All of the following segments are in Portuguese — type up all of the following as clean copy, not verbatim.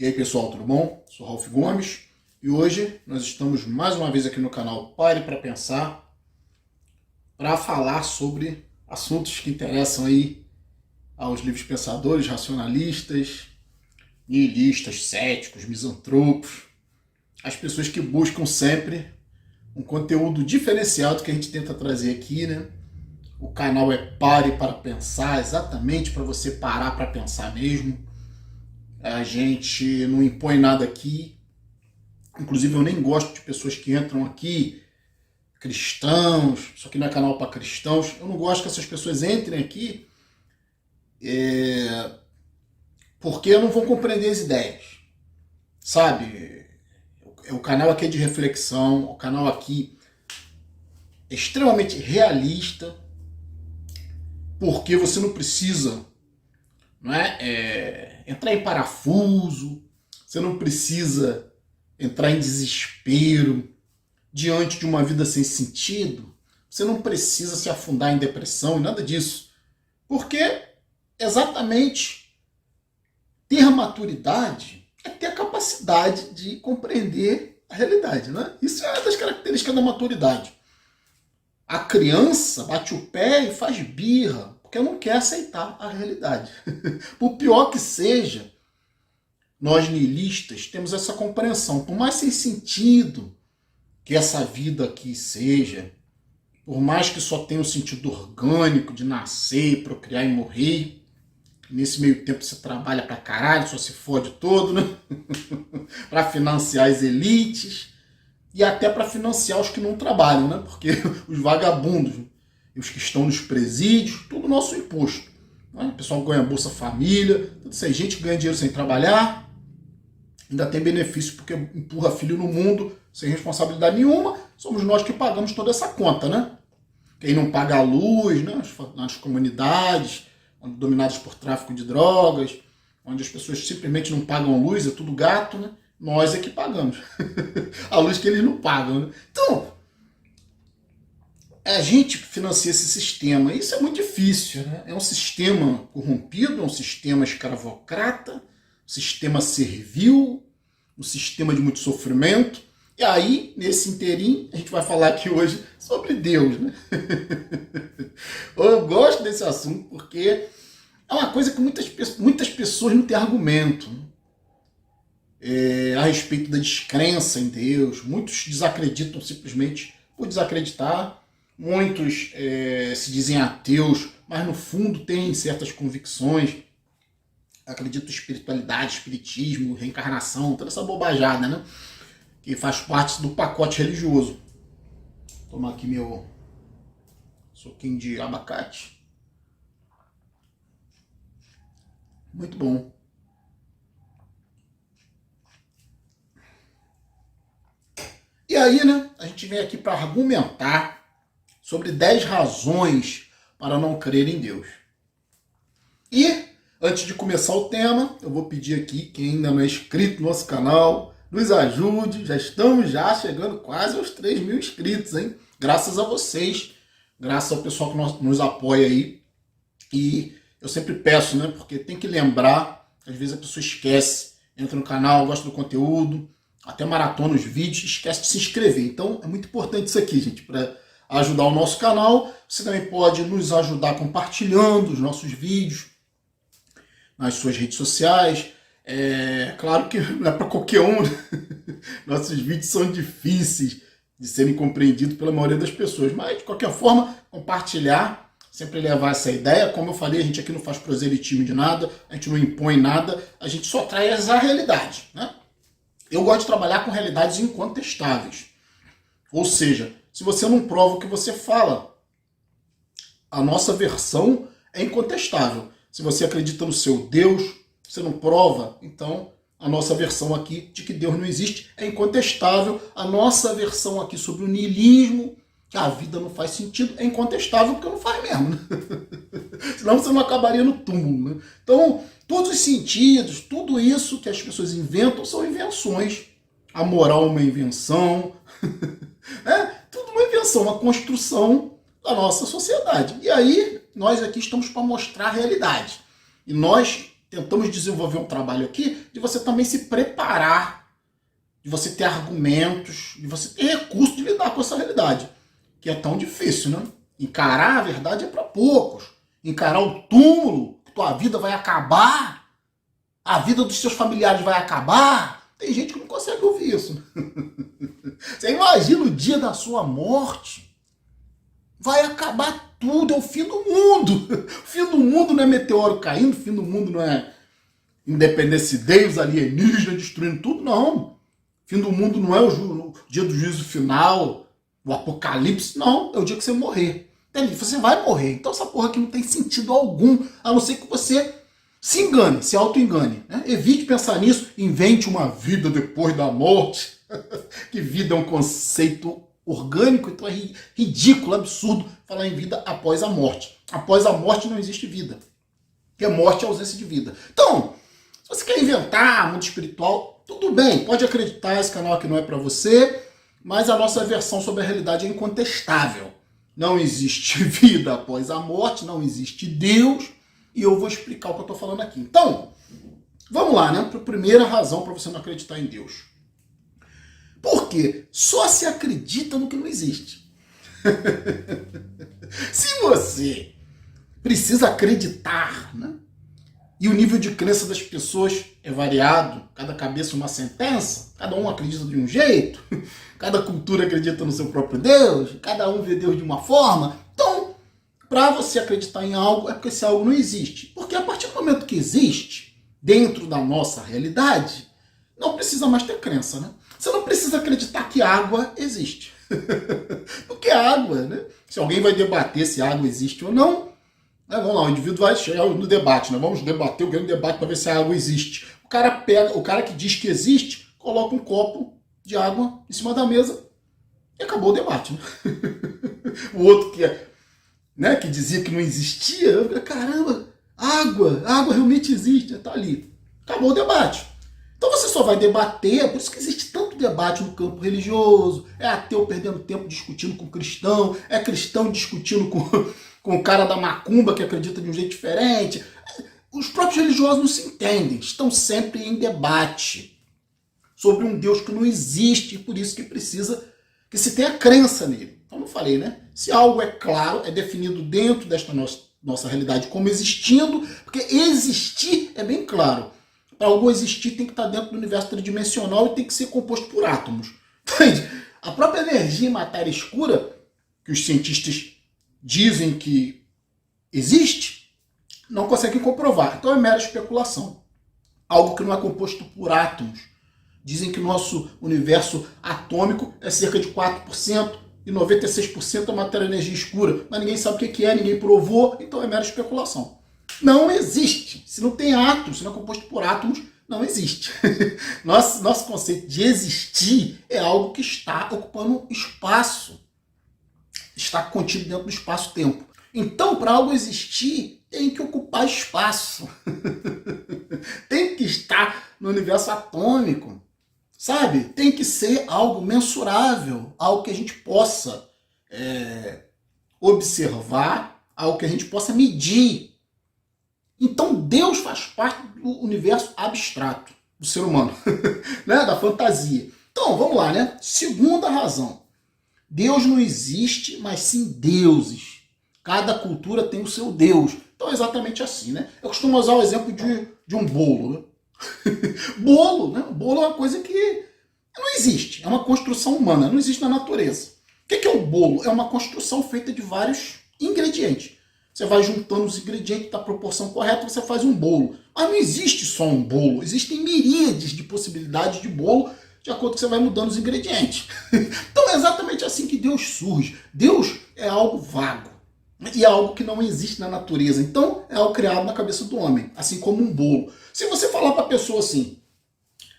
E aí pessoal, tudo bom? Sou Ralf Gomes e hoje nós estamos mais uma vez aqui no canal Pare para Pensar para falar sobre assuntos que interessam aí aos livres pensadores, racionalistas, nihilistas, céticos, misantropos, as pessoas que buscam sempre um conteúdo diferenciado que a gente tenta trazer aqui, né? O canal é Pare para Pensar, exatamente para você parar para pensar mesmo. A gente não impõe nada aqui. Inclusive eu nem gosto de pessoas que entram aqui, cristãos, isso aqui não é canal para cristãos. Eu não gosto que essas pessoas entrem aqui porque não vão compreender as ideias. Sabe? O canal aqui é de reflexão, o canal aqui é extremamente realista, porque você não precisa, não é, entrar em parafuso, você não precisa entrar em desespero diante de uma vida sem sentido, você não precisa se afundar em depressão e nada disso, porque exatamente ter maturidade é ter a capacidade de compreender a realidade, né? Isso é uma das características da maturidade. A criança bate o pé e faz birra, porque não quer aceitar a realidade. Por pior que seja, nós nihilistas temos essa compreensão. Por mais sem sentido que essa vida aqui seja, por mais que só tenha um sentido orgânico de nascer, procriar e morrer, nesse meio tempo você trabalha pra caralho, só se fode todo, né? Para financiar as elites e até para financiar os que não trabalham, né? Porque os vagabundos e os que estão nos presídios, tudo nosso imposto. Né? O pessoal ganha Bolsa Família, tudo isso aí, gente que ganha dinheiro sem trabalhar, ainda tem benefício porque empurra filho no mundo sem responsabilidade nenhuma, somos nós que pagamos toda essa conta, né? Quem não paga a luz, né? Nas comunidades, dominadas por tráfico de drogas, onde as pessoas simplesmente não pagam luz, é tudo gato, né? Nós é que pagamos. A luz que eles não pagam, né? Então, a gente financia esse sistema. Isso é muito difícil, né? É um sistema corrompido, é um sistema escravocrata, um sistema servil, um sistema de muito sofrimento. E aí, nesse inteirinho, a gente vai falar aqui hoje sobre Deus, né? Eu gosto desse assunto porque é uma coisa que muitas pessoas não têm argumento, né? A respeito da descrença em Deus. Muitos desacreditam simplesmente por desacreditar. Muitos se dizem ateus, mas no fundo têm certas convicções. Acreditam em espiritualidade, espiritismo, reencarnação, toda essa bobajada, né? Que faz parte do pacote religioso. Vou tomar aqui meu suquinho de abacate. Muito bom. E aí, né, a gente vem aqui para argumentar sobre 10 razões para não crer em Deus. E, antes de começar o tema, eu vou pedir aqui, quem ainda não é inscrito no nosso canal, nos ajude. Já estamos chegando quase aos 3.000 inscritos, hein? Graças a vocês, graças ao pessoal que nos apoia aí. E eu sempre peço, né, porque tem que lembrar, às vezes a pessoa esquece, entra no canal, gosta do conteúdo, até maratona os vídeos, esquece de se inscrever. Então é muito importante isso aqui, gente, para ajudar o nosso canal. Você também pode nos ajudar compartilhando os nossos vídeos nas suas redes sociais. Claro que não é para qualquer um, né? Nossos vídeos são difíceis de serem compreendidos pela maioria das pessoas, mas de qualquer forma, compartilhar, sempre levar essa ideia. Como eu falei, a gente aqui não faz proselitismo de nada, a gente não impõe nada, a gente só traz a realidade, né? Eu gosto de trabalhar com realidades incontestáveis. Ou seja, se você não prova o que você fala, a nossa versão é incontestável. Se você acredita no seu Deus, você não prova, então a nossa versão aqui de que Deus não existe é incontestável. A nossa versão aqui sobre o niilismo, que a vida não faz sentido, é incontestável porque não faz mesmo, né? Senão você não acabaria no túmulo, né? Então, todos os sentidos, tudo isso que as pessoas inventam são invenções. A moral é uma invenção, tudo uma invenção, uma construção da nossa sociedade. E aí, nós aqui estamos para mostrar a realidade. E nós tentamos desenvolver um trabalho aqui de você também se preparar, de você ter argumentos, de você ter recurso de lidar com essa realidade, que é tão difícil, né? Encarar a verdade é para poucos. Encarar o túmulo, que tua vida vai acabar, a vida dos seus familiares vai acabar. Tem gente que não consegue ouvir isso. Você imagina o dia da sua morte. Vai acabar tudo, é o fim do mundo. O fim do mundo não é meteoro caindo, o fim do mundo não é Independence Day, os alienígenas destruindo tudo, não. O fim do mundo não é o dia do juízo final, o apocalipse, não. É o dia que você morrer. Entende? Você vai morrer. Então essa porra aqui não tem sentido algum, a não ser que você se engane, se auto-engane. Né? Evite pensar nisso, invente uma vida depois da morte. Que vida é um conceito orgânico, então é ridículo, absurdo falar em vida após a morte. Após a morte não existe vida. Porque a morte é ausência de vida. Então, se você quer inventar mundo espiritual, tudo bem, pode acreditar, esse canal aqui não é para você, mas a nossa versão sobre a realidade é incontestável. Não existe vida após a morte, não existe Deus, e eu vou explicar o que eu estou falando aqui. Então, vamos lá, né? Para a primeira razão para você não acreditar em Deus. Por quê? Só se acredita no que não existe. Se você precisa acreditar, né? E o nível de crença das pessoas é variado, cada cabeça uma sentença, cada um acredita de um jeito, cada cultura acredita no seu próprio Deus, cada um vê Deus de uma forma. Então, para você acreditar em algo, é porque esse algo não existe. Porque a partir do momento que existe, dentro da nossa realidade, não precisa mais ter crença, né? Você não precisa acreditar que água existe. Porque água, né? Se alguém vai debater se água existe ou não, né? Vamos lá, o indivíduo vai chegar no debate, né? Vamos debater o grande debate para ver se a água existe. O cara que diz que existe, coloca um copo de água em cima da mesa e acabou o debate, né? O outro que dizia que não existia, eu falei, caramba, água realmente existe, está ali. Acabou o debate. Então você só vai debater, por isso que existe tanto debate no campo religioso, é ateu perdendo tempo discutindo com cristão, é cristão discutindo com o cara da macumba que acredita de um jeito diferente. Os próprios religiosos não se entendem, estão sempre em debate sobre um Deus que não existe, e por isso que precisa que se tenha crença nele. Como eu falei, né? Se algo é claro, é definido dentro desta nossa realidade como existindo, porque existir é bem claro. Para algo existir tem que estar dentro do universo tridimensional e tem que ser composto por átomos. Entende? A própria energia e matéria escura, que os cientistas dizem que existe, não conseguem comprovar. Então é mera especulação. Algo que não é composto por átomos. Dizem que o nosso universo atômico é cerca de 4% e 96% é matéria e energia escura. Mas ninguém sabe o que é, ninguém provou, então é mera especulação. Não existe. Se não tem átomos, se não é composto por átomos, não existe. Nosso conceito de existir é algo que está ocupando espaço. Está contido dentro do espaço-tempo. Então, para algo existir, tem que ocupar espaço. Tem que estar no universo atômico. Sabe? Tem que ser algo mensurável, algo que a gente possa observar, algo que a gente possa medir. Então Deus faz parte do universo abstrato do ser humano, né? Da fantasia. Então, vamos lá, né? Segunda razão. Deus não existe, mas sim deuses. Cada cultura tem o seu Deus. Então é exatamente assim, né? Eu costumo usar o exemplo de um bolo, né? Bolo, né? Bolo é uma coisa que não existe. É uma construção humana, não existe na natureza. O que é o bolo? É uma construção feita de vários ingredientes. Você vai juntando os ingredientes da proporção correta, você faz um bolo. Mas não existe só um bolo. Existem miríades de possibilidades de bolo de acordo com que você vai mudando os ingredientes. Então é exatamente assim que Deus surge. Deus é algo vago. E é algo que não existe na natureza. Então é algo criado na cabeça do homem. Assim como um bolo. Se você falar para a pessoa assim,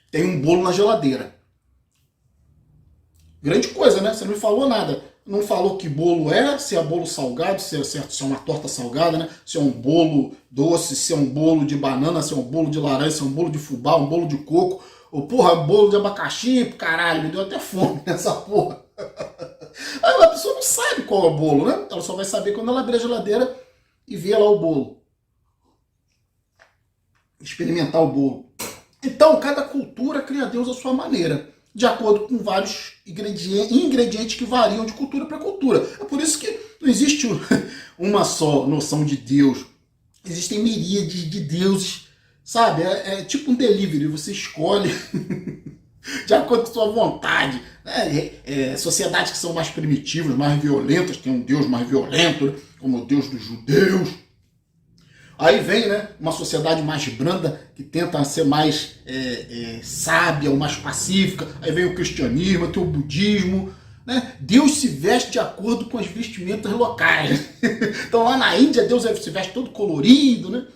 tem um bolo na geladeira. Grande coisa, né? Você não me falou nada. Não falou que bolo é, se é bolo salgado, se é uma torta salgada, né? Se é um bolo doce, se é um bolo de banana, se é um bolo de laranja, se é um bolo de fubá, um bolo de coco, ou porra, bolo de abacaxi, caralho, me deu até fome nessa porra. Aí a pessoa não sabe qual é o bolo, né? Ela só vai saber quando ela abrir a geladeira e ver lá o bolo. experimentar o bolo. Então, cada cultura cria Deus à sua maneira, de acordo com vários ingredientes que variam de cultura para cultura. É por isso que não existe uma só noção de Deus. Existem miríades de deuses, sabe? É tipo um delivery, você escolhe de acordo com a sua vontade. Sociedades que são mais primitivas, mais violentas, tem um Deus mais violento, né? Como o Deus dos judeus. Aí vem, né, uma sociedade mais branda, que tenta ser mais sábia ou mais pacífica. Aí vem o cristianismo, tem o budismo. Né? Deus se veste de acordo com as vestimentas locais. Então lá na Índia, Deus se veste todo colorido. Né?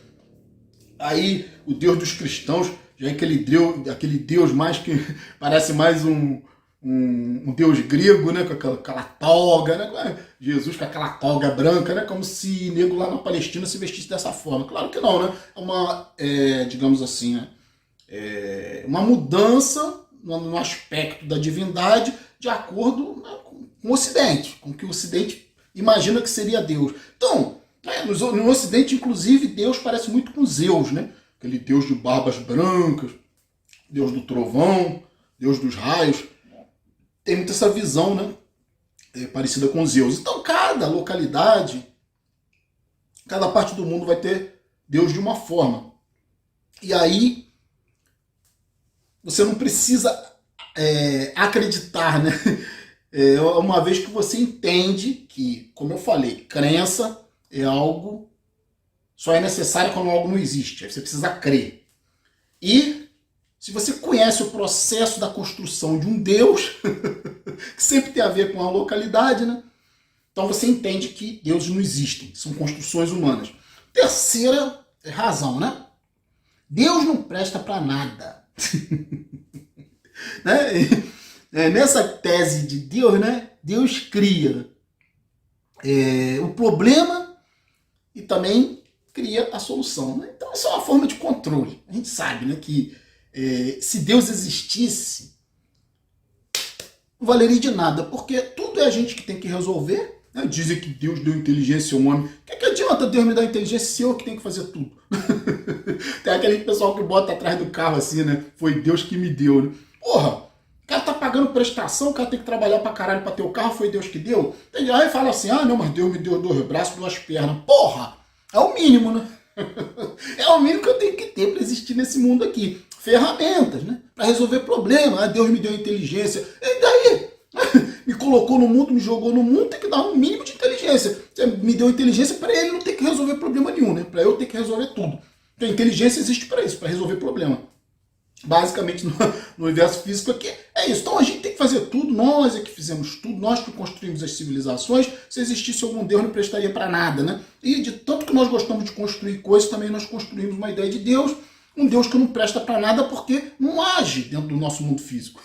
Aí o Deus dos cristãos já é aquele Deus mais que parece mais um Deus grego, né, com aquela toga, né, Jesus com aquela toga branca, né, como se nego lá na Palestina se vestisse dessa forma. Claro que não, né? É uma, digamos assim, né, uma mudança no aspecto da divindade de acordo, né, com o Ocidente, com o que o Ocidente imagina que seria Deus. Então, no Ocidente, inclusive, Deus parece muito com Zeus, né? Aquele Deus de barbas brancas, Deus do trovão, Deus dos raios. Tem muito essa visão, né? Parecida com Zeus. Então, cada localidade, cada parte do mundo vai ter Deus de uma forma. E aí, você não precisa acreditar, né? Uma vez que você entende que, como eu falei, crença é algo, só é necessário quando algo não existe. Aí você precisa crer. E se você conhece o processo da construção de um Deus, que sempre tem a ver com a localidade, né? Então você entende que deuses não existem, são construções humanas. Terceira razão, né? Deus não presta para nada. Né? Nessa tese de Deus, né? Deus cria o problema e também cria a solução. Né? Então isso é uma forma de controle. A gente sabe, né, que se Deus existisse, não valeria de nada, porque tudo é a gente que tem que resolver. Né? Dizem que Deus deu inteligência ao homem. O que adianta Deus me dar inteligência se eu que tenho que fazer tudo? Tem aquele pessoal que bota atrás do carro assim, né? Foi Deus que me deu. Né? Porra, o cara tá pagando prestação, o cara tem que trabalhar pra caralho pra ter o carro, foi Deus que deu. Aí fala assim, não, mas Deus me deu 2 braços, 2 pernas. Porra, é o mínimo, né? É o mínimo que eu tenho que ter pra existir nesse mundo aqui. Ferramentas, né? Para resolver problemas. Deus me deu inteligência. E daí? Me colocou no mundo, me jogou no mundo, tem que dar um mínimo de inteligência. Você me deu inteligência para ele não ter que resolver problema nenhum, né? Para eu ter que resolver tudo. Então a inteligência existe para isso, para resolver problema. Basicamente no universo físico aqui é isso. Então a gente tem que fazer tudo, nós é que fizemos tudo, nós que construímos as civilizações. Se existisse algum Deus não prestaria para nada, né? E de tanto que nós gostamos de construir coisas, também nós construímos uma ideia de Deus. Um Deus que não presta para nada porque não age dentro do nosso mundo físico.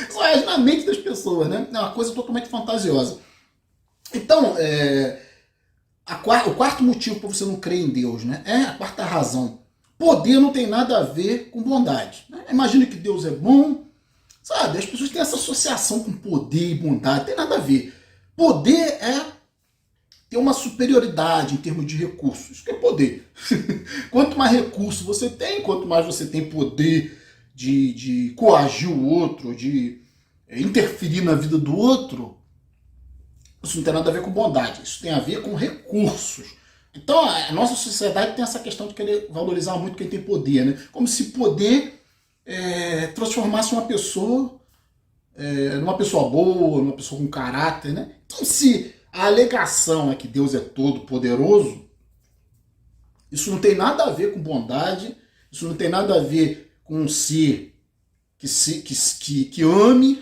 Só age na mente das pessoas, né? É uma coisa totalmente fantasiosa. Então, o quarto motivo para você não crer em Deus, né? A quarta razão. Poder não tem nada a ver com bondade. Né? Imagina que Deus é bom, sabe? As pessoas têm essa associação com poder e bondade. Não tem nada a ver. Poder é ter uma superioridade em termos de recursos. Isso que é poder. Quanto mais recurso você tem, quanto mais você tem poder de coagir o outro, de interferir na vida do outro, isso não tem nada a ver com bondade. Isso tem a ver com recursos. Então, a nossa sociedade tem essa questão de querer valorizar muito quem tem poder, né? Como se poder transformasse uma pessoa numa pessoa boa, numa pessoa com caráter, né? Então, se a alegação é que Deus é todo poderoso, isso não tem nada a ver com bondade, isso não tem nada a ver com um ser que ame,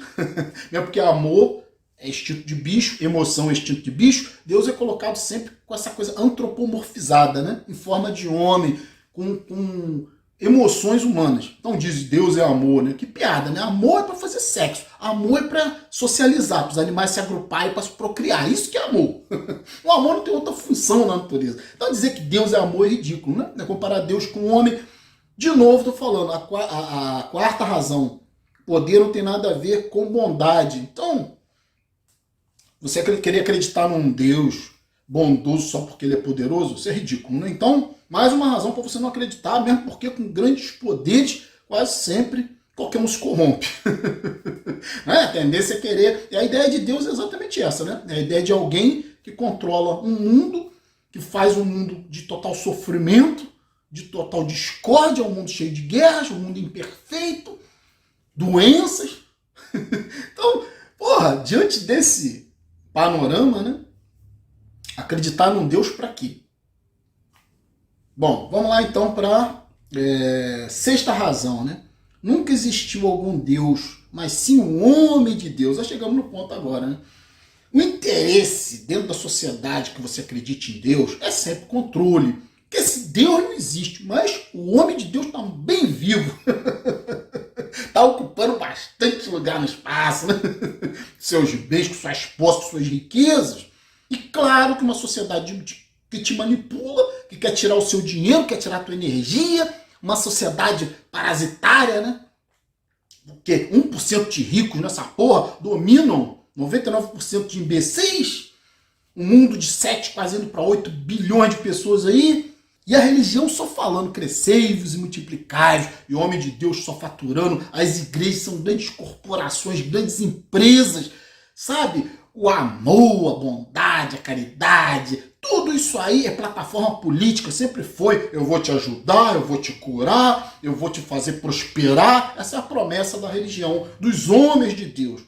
né? Porque amor é instinto de bicho, emoção é instinto de bicho. Deus é colocado sempre com essa coisa antropomorfizada, né? Em forma de homem, com emoções humanas. Então diz Deus é amor, né? Que piada, né? Amor é para fazer sexo, amor é para socializar, para os animais se agruparem, para se procriar. Isso que é amor. O amor não tem outra função na natureza. Então dizer que Deus é amor é ridículo, né? Comparar Deus com o homem. De novo, estou falando, a quarta razão. Poder não tem nada a ver com bondade. Então, você querer acreditar num Deus bondoso só porque ele é poderoso, isso é ridículo, né? Então, Mais uma razão para você não acreditar, mesmo porque com grandes poderes, quase sempre qualquer um se corrompe. A tendência é querer... E a ideia de Deus é exatamente essa, né? É a ideia de alguém que controla um mundo, que faz um mundo de total sofrimento, de total discórdia, um mundo cheio de guerras, um mundo imperfeito, doenças. Então, diante desse panorama, né? Acreditar num Deus para quê? Bom, vamos lá então para sexta razão, né? Nunca existiu algum Deus, mas sim um homem de Deus. Já chegamos no ponto agora, né? O interesse dentro da sociedade que você acredite em Deus é sempre controle. Porque esse Deus não existe, mas o homem de Deus está bem vivo. Está ocupando bastante lugar no espaço, né? Seus bens, com suas posses, suas riquezas. E claro que uma sociedade que te manipula, que quer tirar o seu dinheiro, quer tirar a tua energia, uma sociedade parasitária, né? Porque 1% de ricos nessa porra dominam 99% de imbecis, um mundo de 7, quase indo para 8 bilhões de pessoas aí, e a religião só falando crescei-vos e multiplicai-vos, e o homem de Deus só faturando, as igrejas são grandes corporações, grandes empresas, sabe? O amor, a bondade, a caridade, tudo isso aí é plataforma política, sempre foi. Eu vou te ajudar, eu vou te curar, eu vou te fazer prosperar. Essa é a promessa da religião, dos homens de Deus.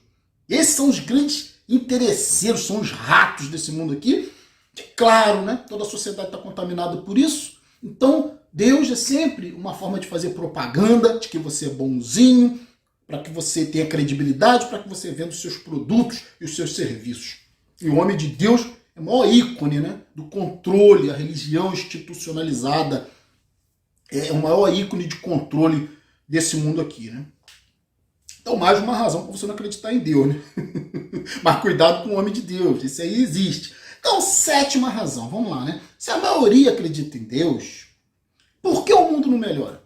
Esses são os grandes interesseiros, são os ratos desse mundo aqui. E claro, né, toda a sociedade está contaminada por isso. Então, Deus é sempre uma forma de fazer propaganda, de que você é bonzinho, para que você tenha credibilidade, para que você venda os seus produtos e os seus serviços. E o homem de Deus é o maior ícone, né, do controle, a religião institucionalizada. É o maior ícone de controle desse mundo aqui, né? Então, mais uma razão para você não acreditar em Deus, né? Mas cuidado com o homem de Deus, isso aí existe. Então, sétima razão, vamos lá, né? Se a maioria acredita em Deus, por que o mundo não melhora?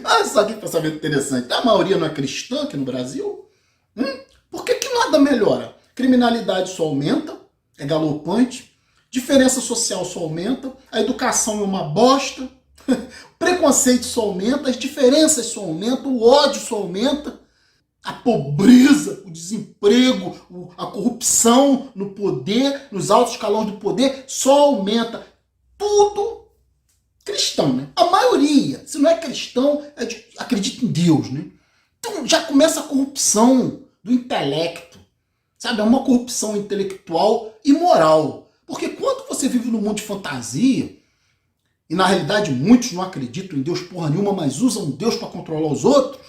Olha só que pensamento interessante. A maioria não é cristã aqui no Brasil? Por que nada melhora? Criminalidade só aumenta, é galopante, diferença social só aumenta, a educação é uma bosta, o preconceito só aumenta, as diferenças só aumentam, o ódio só aumenta, a pobreza, o desemprego, a corrupção no poder, nos altos escalões do poder, só aumenta. Tudo cristão, né? A maioria, se não é cristão, acredita em Deus, né? Então já começa a corrupção do intelecto, sabe? É uma corrupção intelectual e moral. Porque quando você vive num mundo de fantasia, e na realidade muitos não acreditam em Deus porra nenhuma, mas usam Deus para controlar os outros,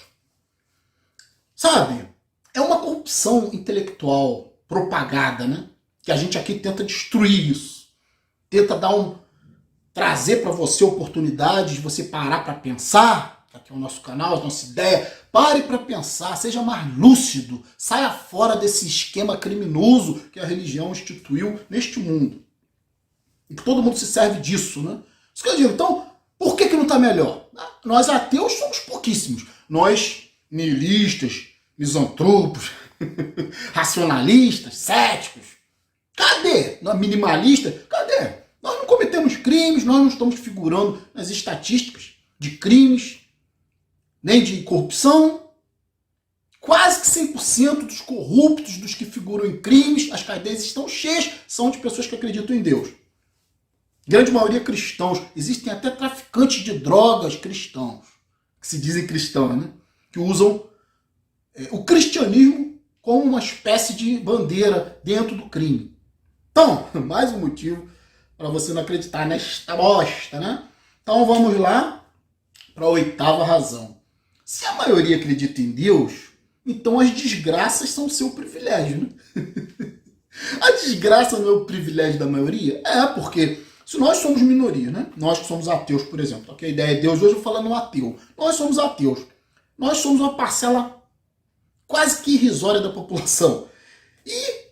sabe? É uma corrupção intelectual propagada, né? Que a gente aqui tenta destruir isso. Tenta trazer para você oportunidades de você parar para pensar. Aqui é o nosso canal, a nossa ideia. Pare para pensar, seja mais lúcido. Saia fora desse esquema criminoso que a religião instituiu neste mundo. E que todo mundo se serve disso, né? Isso que eu digo. Então, por que não está melhor? Nós ateus somos pouquíssimos. Nós nihilistas, misantropos, racionalistas, céticos. Cadê? Minimalista? Cadê? Nós não cometemos crimes, nós não estamos figurando nas estatísticas de crimes, nem de corrupção. Quase que 100% dos corruptos, dos que figuram em crimes, as cadeias estão cheias, são de pessoas que acreditam em Deus. Grande maioria cristãos. Existem até traficantes de drogas cristãos, que se dizem cristãos, né? Que usam o cristianismo como uma espécie de bandeira dentro do crime. Então, mais um motivo para você não acreditar nesta bosta, né? Então vamos lá para a oitava razão. Se a maioria acredita em Deus, então as desgraças são o seu privilégio, né? A desgraça não é o privilégio da maioria? É, porque se nós somos minoria, né? Nós que somos ateus, por exemplo, ok? A ideia é Deus, hoje eu falando um ateu. Nós somos ateus. Nós somos uma parcela quase que irrisória da população. E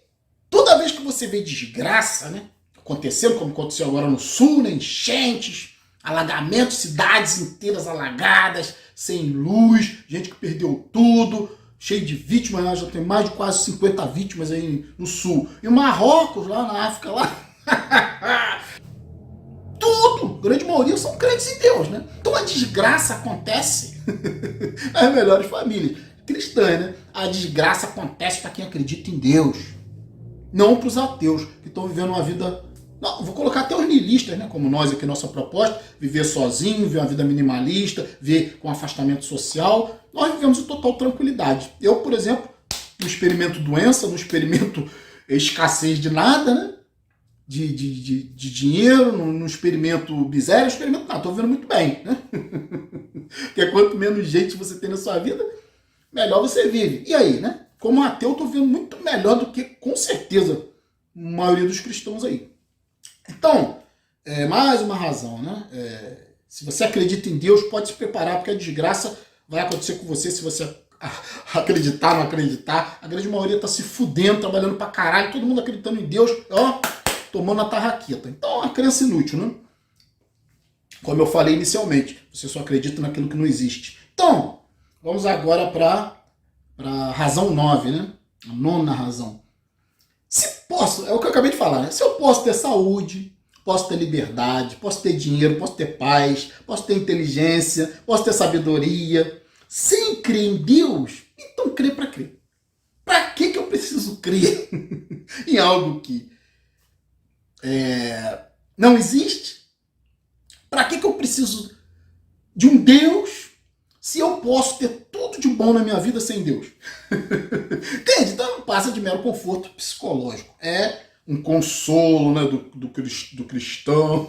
toda vez que você vê desgraça, né, acontecendo, como aconteceu agora no sul, né, enchentes, alagamentos, cidades inteiras alagadas, sem luz, gente que perdeu tudo, cheio de vítimas, né, já tem mais de quase 50 vítimas aí no sul. E Marrocos, lá na África, lá, maioria são crentes em Deus, né? Então a desgraça acontece nas melhores famílias cristãs, né? A desgraça acontece para quem acredita em Deus, não para os ateus que estão vivendo uma vida... Não, vou colocar até os niilistas, né? Como nós aqui, nossa proposta, viver sozinho, viver uma vida minimalista, viver com afastamento social. Nós vivemos em total tranquilidade. Eu, por exemplo, não experimento doença, não experimento escassez de nada, né? De dinheiro, não experimento miséria, não experimento nada, estou vivendo muito bem, né? Porque quanto menos gente você tem na sua vida, melhor você vive. E aí, né? Como ateu, estou vivendo muito melhor do que, com certeza, a maioria dos cristãos aí. Então, mais uma razão, né? Se você acredita em Deus, pode se preparar, porque a desgraça vai acontecer com você se você acreditar, não acreditar. A grande maioria está se fudendo, trabalhando pra caralho, todo mundo acreditando em Deus, ó, tomando a tarraqueta. Então é uma crença inútil, né? Como eu falei inicialmente, você só acredita naquilo que não existe. Então, vamos agora para a razão 9, né? A nona razão. Se posso, é o que eu acabei de falar, né? Se eu posso ter saúde, posso ter liberdade, posso ter dinheiro, posso ter paz, posso ter inteligência, posso ter sabedoria, sem crer em Deus, então crer para crer. Para que eu preciso crer em algo que não existe? Para que eu preciso de um Deus se eu posso ter tudo de bom na minha vida sem Deus? Entende? Então não passa de mero conforto psicológico. É um consolo, né, do cristão,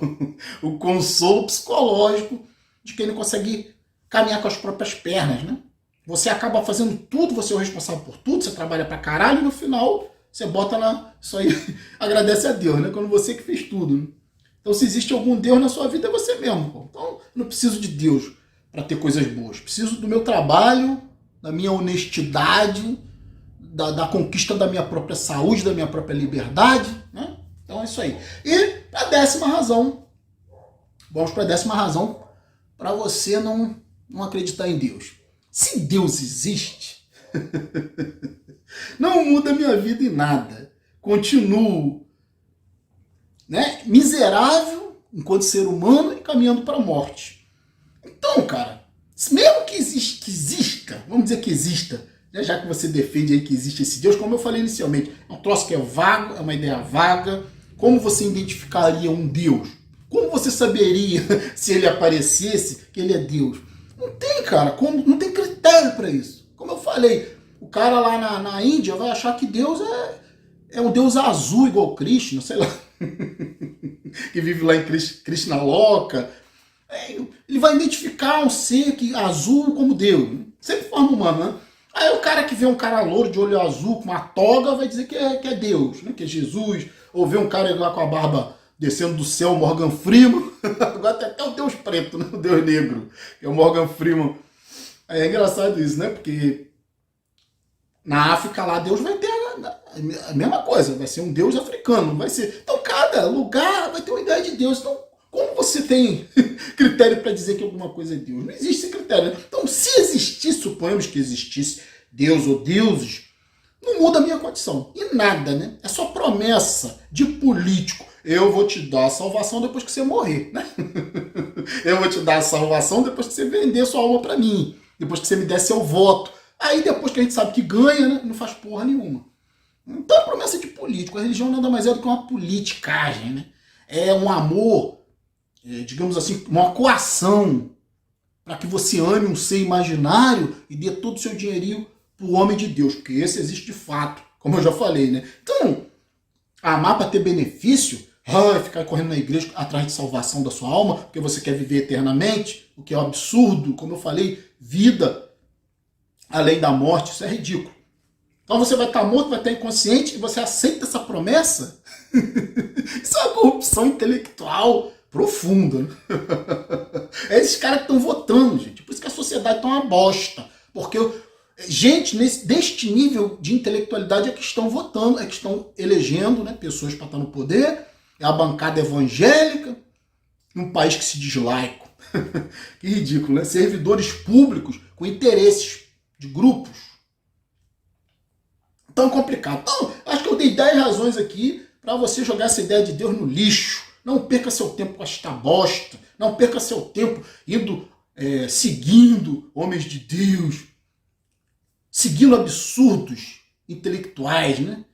o consolo psicológico de quem não consegue caminhar com as próprias pernas, né? Você acaba fazendo tudo, você é o responsável por tudo, você trabalha pra caralho e no final você bota lá, isso aí, agradece a Deus, né? Quando você que fez tudo, né? Então se existe algum Deus na sua vida é você mesmo, pô. Então eu não preciso de Deus para ter coisas boas. Preciso do meu trabalho, da minha honestidade, da conquista da minha própria saúde, da minha própria liberdade, né? Então é isso aí. E a 10ª razão, vamos para a 10ª razão para você não acreditar em Deus. Se Deus existe, não muda minha vida em nada. Continuo, né, miserável enquanto ser humano e caminhando para a morte. Então, cara, mesmo que exista, vamos dizer que exista, né, já que você defende aí que existe esse Deus, como eu falei inicialmente, é um troço que é vago, é uma ideia vaga. Como você identificaria um Deus? Como você saberia, se ele aparecesse, que ele é Deus? Não tem, cara, não tem critério para isso. Como eu falei, o cara lá na Índia vai achar que Deus é um Deus azul igual Krishna, sei lá, que vive lá em Krishna Loka. Ele vai identificar um ser azul como Deus, sempre forma humana, né? Aí o cara que vê um cara louro de olho azul com uma toga vai dizer que é Deus, né? Que é Jesus, ou vê um cara lá com a barba descendo do céu, Morgan Freeman. Agora tem até o Deus preto, né? O Deus negro, que é o Morgan Freeman. É engraçado isso, né? Porque na África lá Deus vai ter a mesma coisa, vai ser um Deus africano, não vai ser. Então cada lugar vai ter uma ideia de Deus. Então como você tem critério para dizer que alguma coisa é Deus? Não existe esse critério, né? Então se existisse, suponhamos que existisse Deus ou deuses, não muda a minha condição. E nada, né? É só promessa de político. Eu vou te dar a salvação depois que você morrer, né? Eu vou te dar a salvação depois que você vender sua alma para mim. Depois que você me der seu voto. Aí depois que a gente sabe que ganha, né? Não faz porra nenhuma. Então é promessa de político. A religião nada mais é do que uma politicagem, né? É um amor, digamos assim, uma coação para que você ame um ser imaginário e dê todo o seu dinheirinho pro homem de Deus. Porque esse existe de fato, como eu já falei, né? Então, amar para ter benefício, ficar correndo na igreja atrás de salvação da sua alma, porque você quer viver eternamente, o que é um absurdo, como eu falei, vida além da morte, isso é ridículo. Então você vai estar morto, vai estar inconsciente, e você aceita essa promessa? Isso é uma corrupção intelectual profunda, né? É esses caras que estão votando, gente. Por isso que a sociedade está uma bosta. Porque gente deste nível de intelectualidade é que estão votando, é que estão elegendo, né, pessoas para estar no poder. É a bancada evangélica, num país que se diz laico. Que ridículo, né? Servidores públicos com interesses de grupos. Tão complicado. Então, acho que eu dei 10 razões aqui para você jogar essa ideia de Deus no lixo. Não perca seu tempo com esta bosta. Não perca seu tempo indo seguindo homens de Deus, seguindo absurdos intelectuais, né?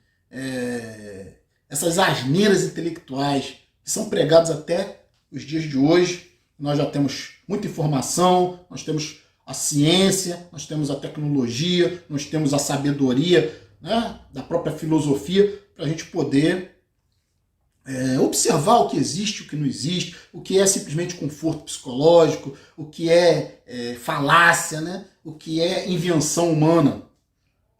Essas asneiras intelectuais que são pregadas até os dias de hoje. Nós já temos muita informação, nós temos a ciência, nós temos a tecnologia, nós temos a sabedoria, né, da própria filosofia, para a gente poder observar o que existe, o que não existe, o que é simplesmente conforto psicológico, o que é falácia, né, o que é invenção humana.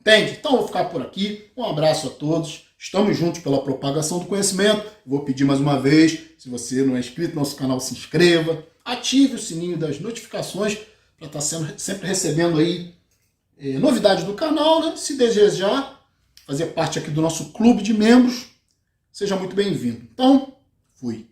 Entende? Então eu vou ficar por aqui. Um abraço a todos. Estamos juntos pela propagação do conhecimento. Vou pedir mais uma vez, se você não é inscrito no nosso canal, se inscreva. Ative o sininho das notificações para estar sempre recebendo aí novidades do canal, né? Se desejar fazer parte aqui do nosso clube de membros, seja muito bem-vindo. Então, fui.